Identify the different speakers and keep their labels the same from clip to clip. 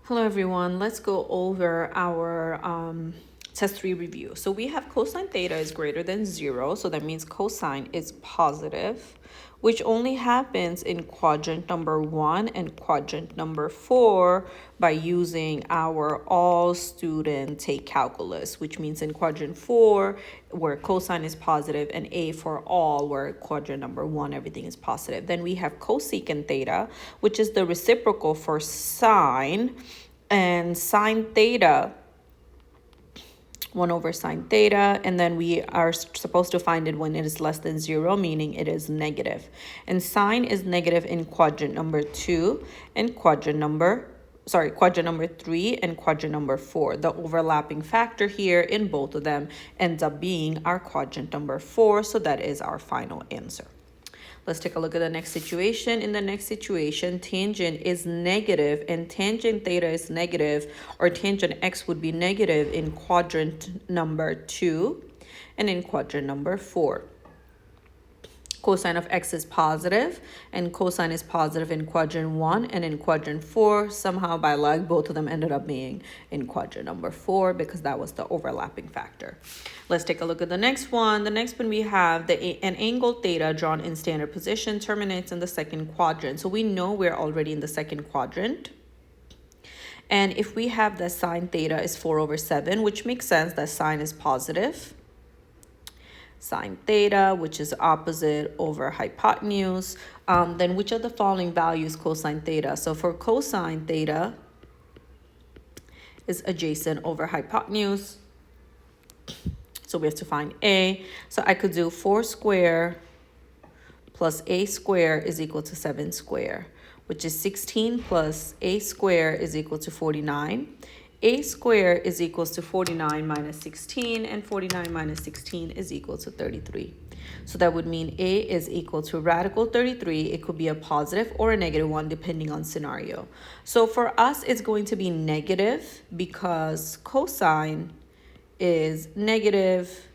Speaker 1: Hello everyone, let's go over our test 3 review. So we have cosine theta is greater than 0, so that means cosine is positive, which only happens in quadrant number 1 and quadrant number 4 by using our all student take calculus, which means in quadrant 4 where cosine is positive and A for all where quadrant number 1 everything is positive. Then we have cosecant theta, which is the reciprocal for sine, and sine theta 1 over sine theta, and then we are supposed to find it when it is less than 0, meaning it is negative. And sine is negative in quadrant number 2 and quadrant number 3 and quadrant number 4. The overlapping factor here in both of them ends up being our quadrant number 4, so that is our final answer. Let's take a look at the next situation. In the next situation, tangent is negative and tangent theta is negative, or tangent x would be negative in quadrant number 2 and in quadrant number 4. Cosine of x is positive, and cosine is positive in quadrant 1 and in quadrant 4. Somehow by luck, both of them ended up being in quadrant number 4 because that was the overlapping factor. Let's take a look at the next one. The next one we have an angle theta drawn in standard position terminates in the second quadrant. So we know we're already in the second quadrant. And if we have that sine theta is 4 over 7, which makes sense that sine is positive. Sine theta, which is opposite over hypotenuse. Then which of the following values cosine theta? So for cosine theta is adjacent over hypotenuse. So we have to find A. So I could do 4 square plus A square is equal to 7 square, which is 16 plus A square is equal to 49. A square is equals to 49 minus 16, and 49 minus 16 is equal to 33. So that would mean A is equal to radical 33. It could be a positive or a negative one depending on scenario. So for us, it's going to be negative because cosine is negative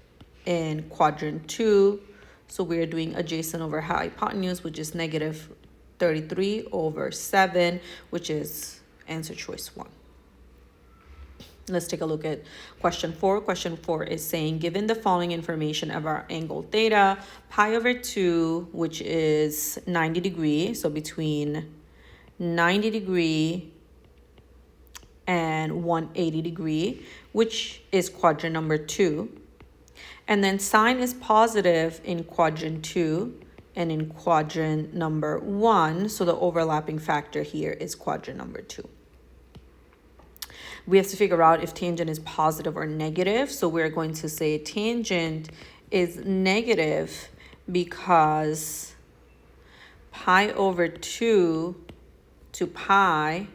Speaker 1: in quadrant 2. So we're doing adjacent over hypotenuse, which is negative 33 over 7, which is answer choice 1. Let's take a look at question 4. Question 4 is saying, given the following information of our angle theta, pi over 2, which is 90 degrees, so between 90 degree and 180 degree, which is quadrant number 2. And then sine is positive in quadrant 2 and in quadrant number 1, so the overlapping factor here is quadrant number 2. We have to figure out if tangent is positive or negative. So we're going to say tangent is negative because pi over 2 to pi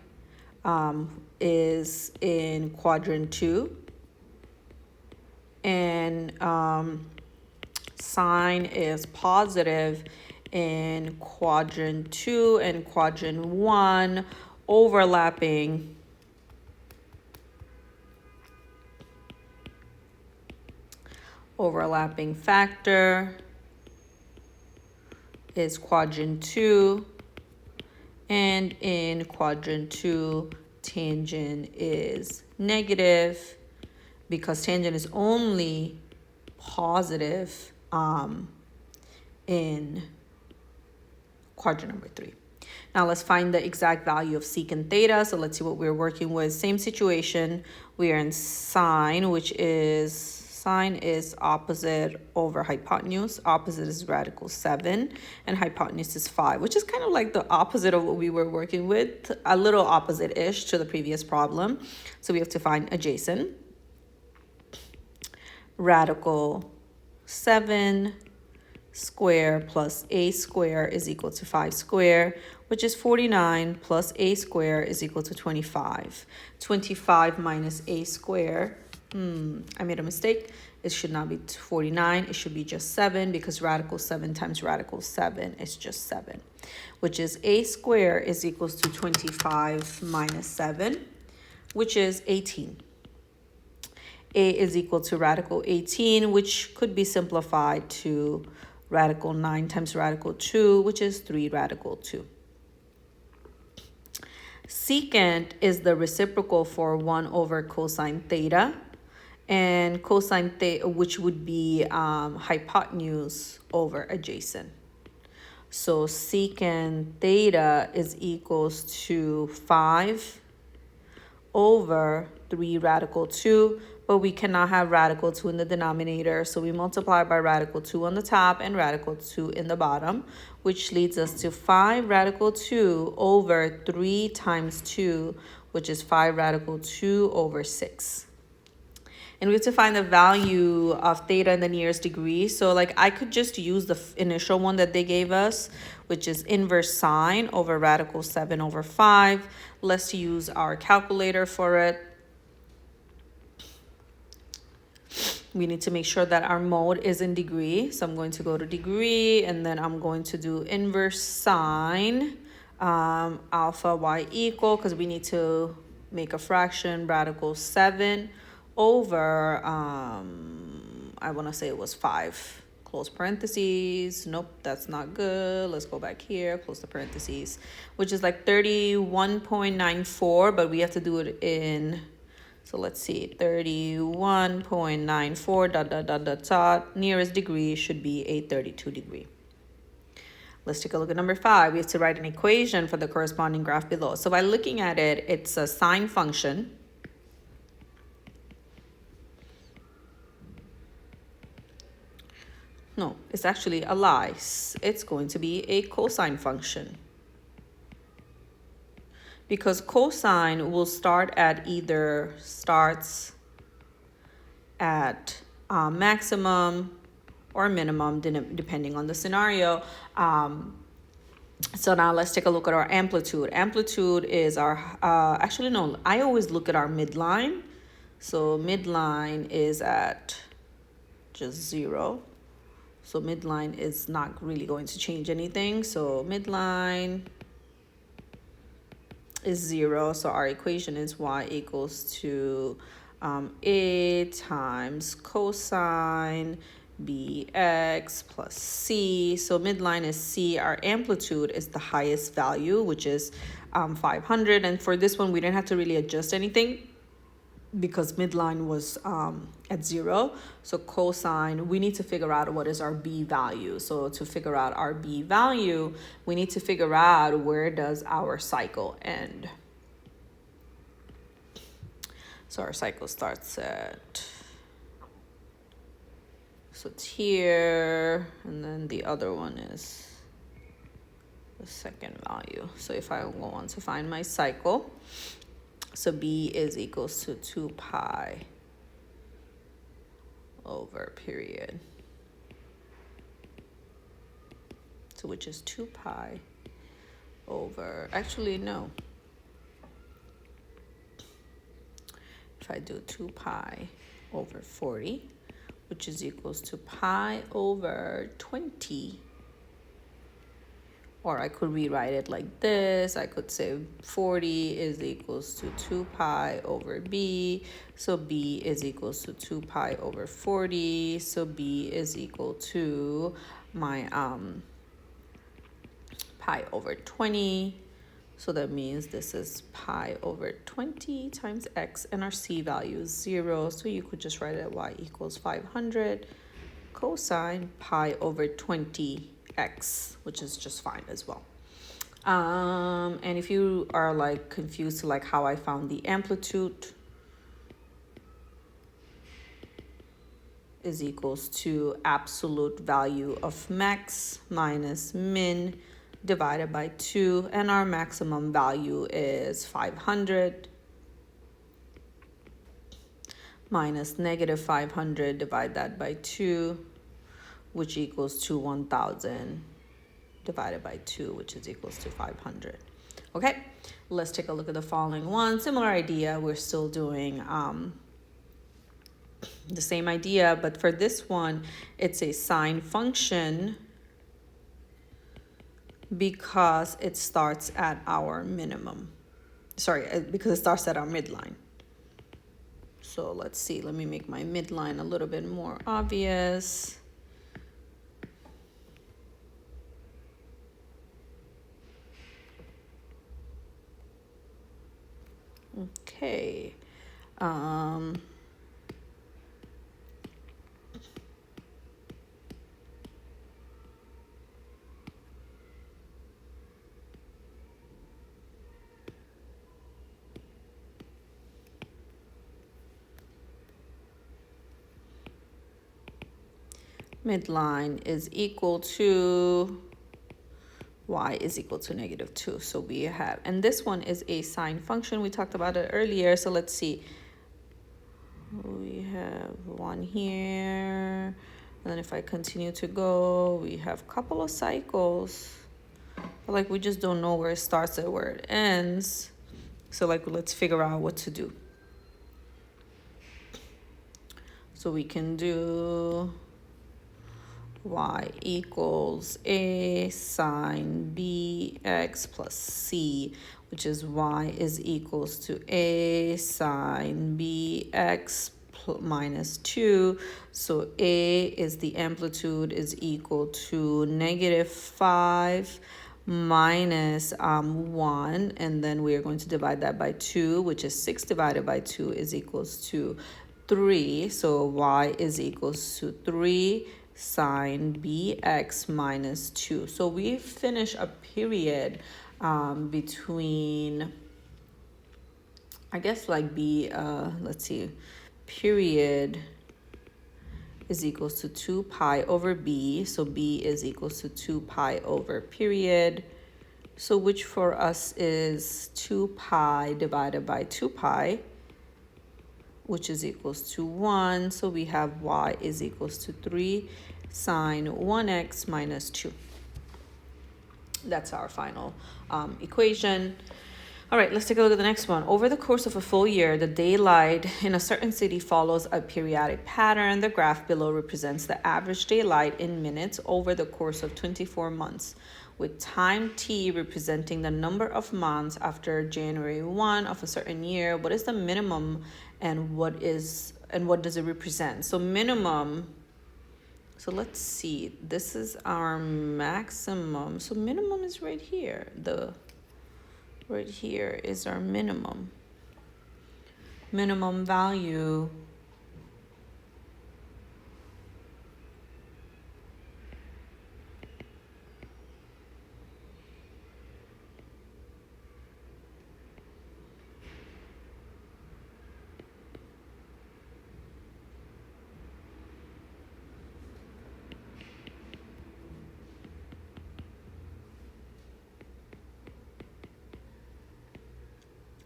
Speaker 1: is in quadrant 2. And sine is positive in quadrant 2 and quadrant 1, overlapping factor is quadrant 2, and in quadrant 2 tangent is negative because tangent is only positive in quadrant number 3. Now let's find the exact value of secant theta. So let's see what we're working with. Same situation. We are in sine, which is sine is opposite over hypotenuse. Opposite is radical 7, and hypotenuse is 5, which is kind of like the opposite of what we were working with, a little opposite-ish to the previous problem. So we have to find adjacent. Radical 7 square plus A square is equal to 5 square, which is 49 plus A square is equal to 25. 25 minus A square, I made a mistake. It should not be 49. It should be just 7 because radical 7 times radical 7 is just 7, which is A square is equals to 25 minus 7, which is 18. A is equal to radical 18, which could be simplified to radical 9 times radical 2, which is 3 radical 2. Secant is the reciprocal for 1 over cosine theta, and cosine theta, which would be hypotenuse over adjacent. So secant theta is equals to 5 over 3 radical 2, but we cannot have radical 2 in the denominator, so we multiply by radical 2 on the top and radical 2 in the bottom, which leads us to 5 radical 2 over 3 times 2, which is 5 radical 2 over 6. And we have to find the value of theta in the nearest degree. So like I could just use the initial one that they gave us, which is inverse sine over radical 7 over 5. Let's use our calculator for it. We need to make sure that our mode is in degree. So I'm going to go to degree, and then I'm going to do inverse sine alpha y equal, because we need to make a fraction, radical 7 over, I want to say it was 5, close parentheses. Nope, that's not good. Let's go back here, close the parentheses, which is like 31.94, but we have to do it in, so let's see, 31.94 dot, dot, dot, dot, dot. Nearest degree should be a 32 degree. Let's take a look at number 5. We have to write an equation for the corresponding graph below. So by looking at it, it's a sine function. No, it's actually a lie. It's going to be a cosine function, because cosine will start at maximum or minimum, depending on the scenario. So now let's take a look at our amplitude. Amplitude is our, actually no, I always look at our midline. So midline is at just 0. So midline is not really going to change anything. So midline is 0. So our equation is y equals to a times cosine bx plus c. So midline is c. Our amplitude is the highest value, which is 500. And for this one, we didn't have to really adjust anything, because midline was at 0. So cosine, we need to figure out what is our b value. So to figure out our b value, we need to figure out where does our cycle end. So our cycle starts at, so it's here, and then the other one is the second value. So if I want to find my cycle, so b is equals to 2 pi over period. So which is 2 pi over, actually no. If I do 2 pi over 40, which is equals to pi over 20. Or I could rewrite it like this. I could say 40 is equals to 2 pi over b. So b is equals to 2 pi over 40. So b is equal to my pi over 20. So that means this is pi over 20 times x, and our c value is 0. So you could just write it y equals 500 cosine pi over 20 x, which is just fine as well. And if you are like confused to like how I found the amplitude, is equals to absolute value of max minus min divided by 2, and our maximum value is 500 minus negative 500, divide that by 2, which equals to 1000 divided by 2, which is equals to 500. Okay, let's take a look at the following one. Similar idea, we're still doing the same idea, but for this one, it's a sine function because it starts at our minimum. Sorry, because it starts at our midline. So let's see, let me make my midline a little bit more obvious. Okay. Um, midline is equal to y is equal to -2. So we have, and this one is a sine function. We talked about it earlier. So let's see. We have one here. And then if I continue to go, we have a couple of cycles. But like we just don't know where it starts and where it ends. So like let's figure out what to do. So we can do y equals a sine bx plus c, which is y is equals to a sine bx minus 2. So a is the amplitude is equal to -5 minus 1, and then we are going to divide that by 2, which is 6 divided by 2 is equals to 3. So y is equals to 3 sine bx minus 2. So we finish a period between, I guess like let's see, period is equals to 2 pi over b. So b is equals to 2 pi over period. So which for us is 2 pi divided by 2 pi, which is equals to 1. So we have y is equals to 3 sine 1x minus 2. That's our final equation. All right, let's take a look at the next one. Over the course of a full year, the daylight in a certain city follows a periodic pattern. The graph below represents the average daylight in minutes over the course of 24 months, with time t representing the number of months after January 1 of a certain year. What is the minimum and what does it represent? So minimum, so let's see, this is our maximum. So minimum is right here. Right here is our minimum value.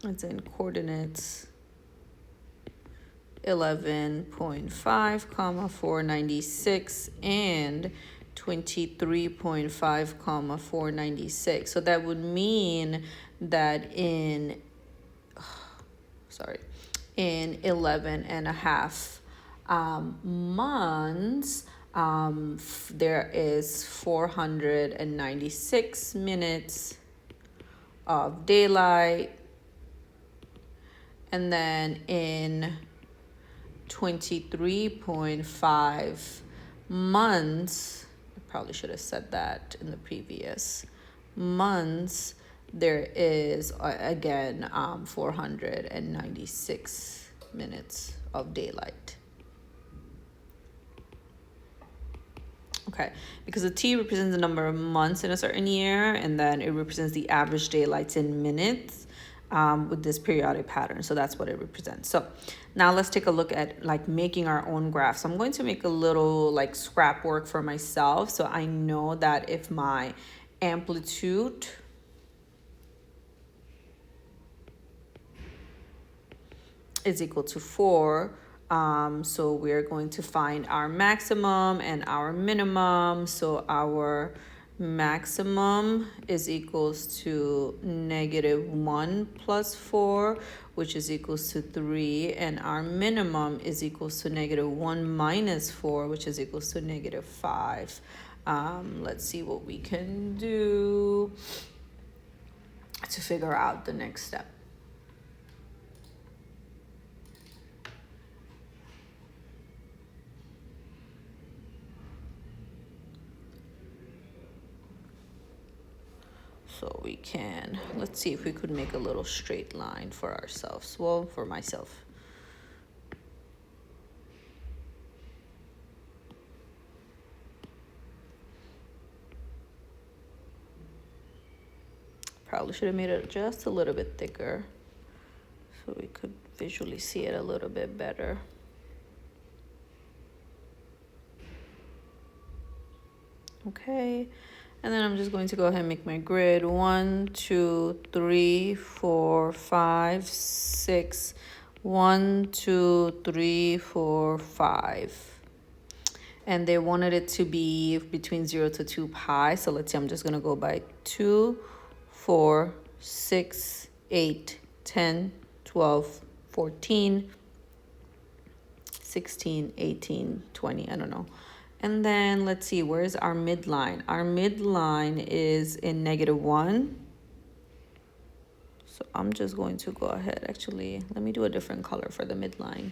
Speaker 1: It's in coordinates 11.5 comma 496 and 23.5 comma 496. So that would mean that in 11 and a half months, there is 496 minutes of daylight. And then in 23.5 months, I probably should have said that in the previous months, there is again 496 minutes of daylight. Okay, because the t represents the number of months in a certain year, and then it represents the average daylights in minutes with this periodic pattern. So that's what it represents. So now let's take a look at like making our own graph. So I'm going to make a little like scrap work for myself. So I know that if my amplitude is equal to 4, so we're going to find our maximum and our minimum. So our maximum is equals to -1 plus 4, which is equals to 3, and our minimum is equals to -1 minus 4, which is equals to -5. Let's see what we can do to figure out the next step. So we can, let's see if we could make a little straight line for ourselves. Well, for myself. Probably should have made it just a little bit thicker so we could visually see it a little bit better. Okay, and then I'm just going to go ahead and make my grid. 1, 2, 3, 4, 5, 6. 1, 2, 3, 4, 5. And they wanted it to be between 0 to 2 pi. So let's see, I'm just going to go by 2, 4, 6, 8, 10, 12, 14, 16, 18, 20. I don't know. And then let's see, where's our midline? Our midline is in -1. So I'm just going to go ahead. Actually, let me do a different color for the midline.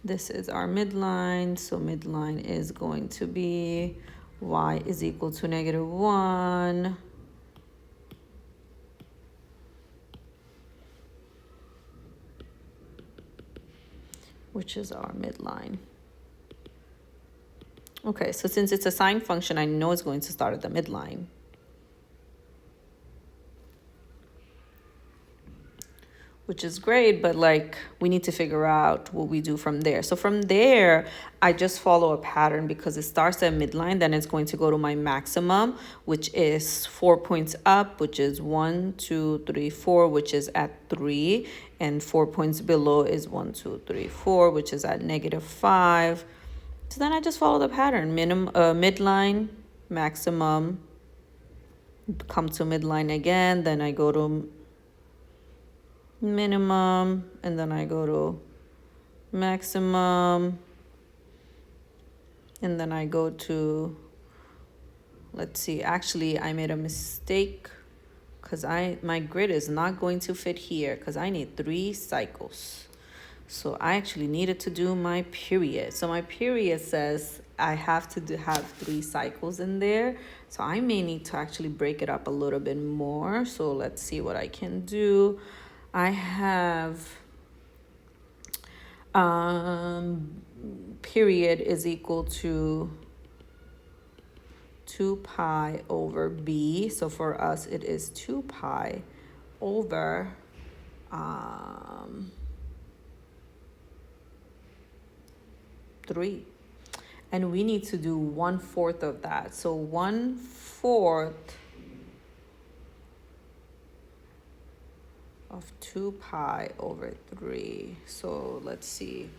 Speaker 1: This is our midline. So midline is going to be y is equal to -1. Which is our midline. Okay, so since it's a sine function, I know it's going to start at the midline. Which is great, but like we need to figure out what we do from there. So from there, I just follow a pattern because it starts at midline, then it's going to go to my maximum, which is 4 points up, which is 1, 2, 3, 4, which is at 3, and 4 points below is 1, 2, 3, 4, which is at -5. So then I just follow the pattern, midline, maximum, come to midline again, then I go to minimum, and then I go to maximum, and then I go to, let's see, actually I made a mistake because my grid is not going to fit here because I need 3 cycles. So I actually needed to do my period. So my period says I have to have 3 cycles in there. So I may need to actually break it up a little bit more. So let's see what I can do. I have period is equal to 2 pi over b. So for us, it is 2 pi over 3. And we need to do 1/4 of that. So 1/4 of 2 pi over 3. So let's see.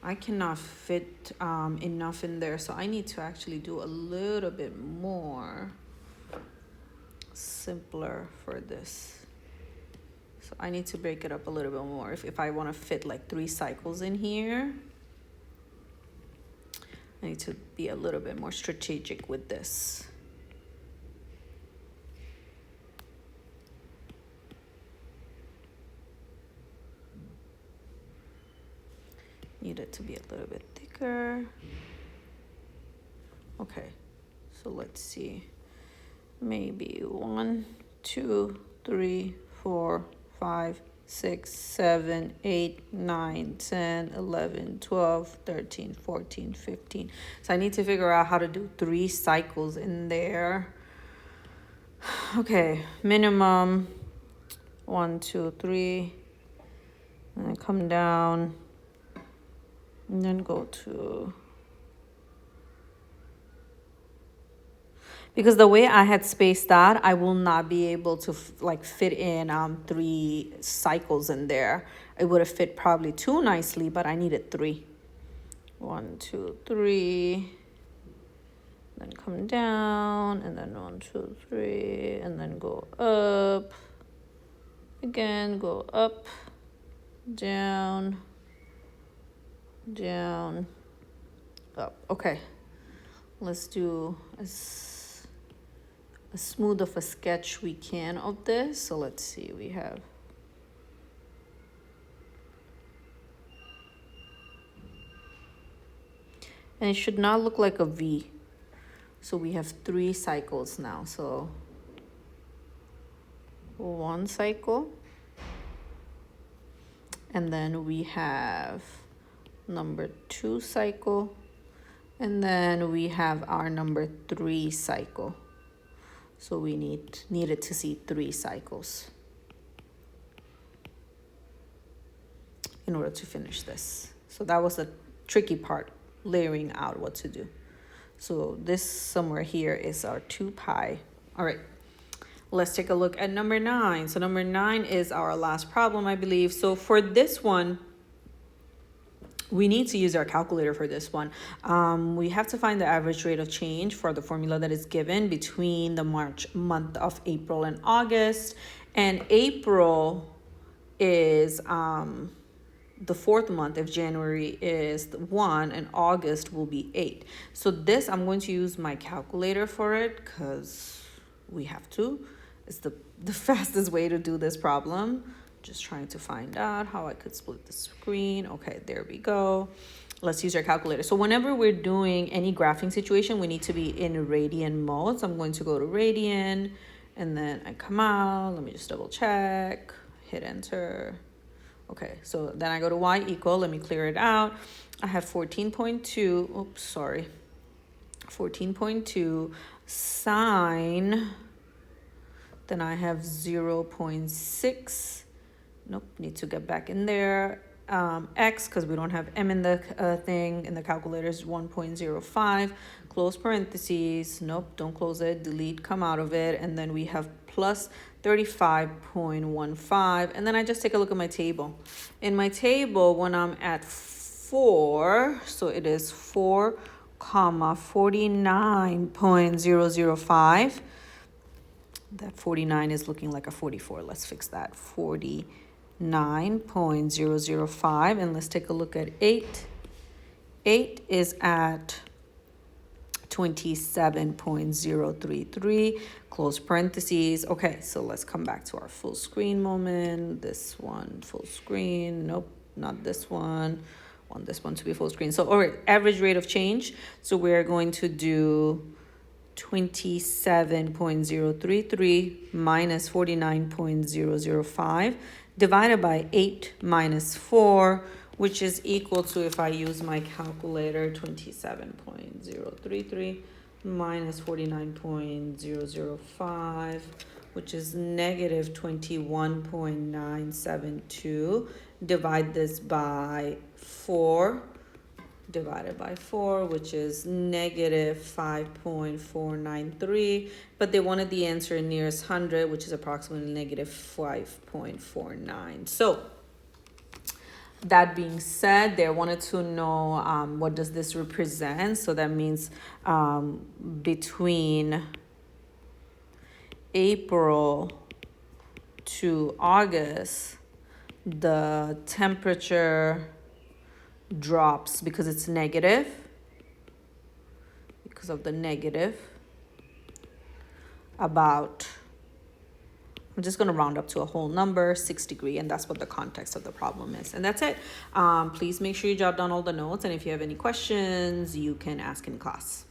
Speaker 1: I cannot fit enough in there. So I need to actually do a little bit more simpler for this. So I need to break it up a little bit more. If I want to fit like 3 cycles in here, I need to be a little bit more strategic with this. Need it to be a little bit thicker. Okay, so let's see. Maybe 1, 2, 3, 4, 5, 6, 7, 8, 9, 10, 11, 12, 13, 14, 15. So I need to figure out how to do 3 cycles in there. Okay, minimum 1, 2, 3, and then come down, and then go to, because the way I had spaced out, I will not be able to like fit in 3 cycles in there. It would have fit probably 2 nicely, but I needed 3. 1, 2, 3, then come down, and then 1, 2, 3, and then go up. Again, go up, down, down, up. Okay, let's do as smooth of a sketch we can of this. So let's see, we have And it should not look like a V. So we have 3 cycles now. So 1 cycle. And then we have number 2 cycle. And then we have our number 3 cycle. So we needed to see 3 cycles in order to finish this. So that was the tricky part, layering out what to do. So this somewhere here is our 2 pi. All right, let's take a look at number 9. So number 9 is our last problem, I believe. So for this one, we need to use our calculator for this one. We have to find the average rate of change for the formula that is given between the month of April and August. And April is the 4th month if January is 1 and August will be 8. So this, I'm going to use my calculator for it because we have to. It's the fastest way to do this problem. Just trying to find out how I could split the screen. Okay, there we go. Let's use our calculator. So whenever we're doing any graphing situation, we need to be in radian mode. So I'm going to go to radian and then I come out. Let me just double check, hit enter. Okay, so then I go to y equal, let me clear it out. I have 14.2, oops, sorry. 14.2 sine, then I have 0.6. Nope, need to get back in there. X, because we don't have M in the thing, in the calculator is 1.05. Close parentheses, nope, don't close it, delete, come out of it. And then we have plus 35.15. And then I just take a look at my table. In my table, when I'm at 4, so it is 4, 49.005. That 49 is looking like a 44. Let's fix that. 49.005. And let's take a look at 8. 8 is at 27.033. Close parentheses. Okay, so let's come back to our full screen moment. This one, full screen. Nope, not this one. Want this one to be full screen. So, all right, average rate of change. So we're going to do 27.033 minus 49.005 divided by 8 minus 4, which is equal to, if I use my calculator, 27.033 minus 49.005, which is negative 21.972. Divide this by 4. Divided by 4, which is negative 5.493, but they wanted the answer nearest 100, which is approximately negative 5.49. So that being said, they wanted to know what does this represent. So that means between April to August, the temperature drops because it's negative, because of the negative, about, I'm just going to round up to a whole number, 6 degrees, and that's what the context of the problem is. And that's it. Please make sure you jot down all the notes, and if you have any questions, you can ask in class.